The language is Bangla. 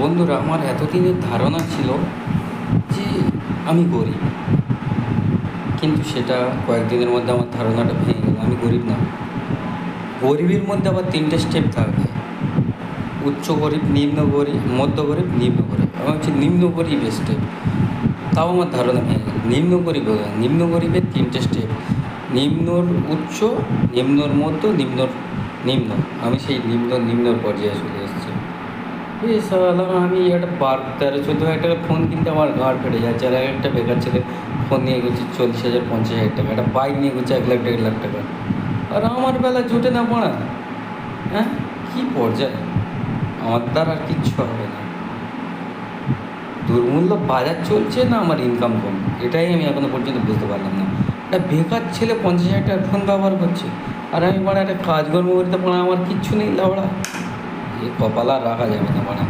বন্ধুরা, আমার এতদিনের ধারণা ছিল যে আমি গরিব, কিন্তু সেটা কয়েকদিনের মধ্যে আমার ধারণাটা ভেঙে গেল। আমি গরিব না। গরিবের মধ্যে আবার তিনটে স্টেপ থাকে: উচ্চ গরিব, নিম্ন গরিব, মধ্য গরিব, নিম্ন গরিব। আমার হচ্ছে নিম্ন গরিবের স্টেপ। তাও আমার ধারণা ভেঙে গেল। নিম্ন গরিব, নিম্ন গরিবের তিনটে স্টেপ: নিম্নর উচ্চ, নিম্নর মধ্য, নিম্নর নিম্ন। আমি সেই নিম্নর পর্যায়ে চলে এসেছি। সালা, আমি একটা 13-14 হাজার টাকার ফোন কিনতে আমার ঘাড় ফেটে যাচ্ছে, আর একটা বেকার ছেলে ফোন নিয়ে গেছে 40,000-50,000 টাকা, একটা বাইক নিয়ে গেছে 1 লাখ 1.5 লাখ টাকা। আর আমার বেলা জোটে না পড়া। হ্যাঁ, কী পর্যায়ে! আমার দ্বারা আর কিচ্ছু হবে না। দুর্মূল্য বাজার চলছে না আমার ইনকাম কম, এটাই আমি এখনও পর্যন্ত বুঝতে পারলাম না। একটা বেকার ছেলে 50,000 টাকার ফোন ব্যবহার করছে, আর আমি একটা কাজকর্ম করতে আমার কিচ্ছু নেই। লাউড়া, এ কপাল আর রাখা যাবে না।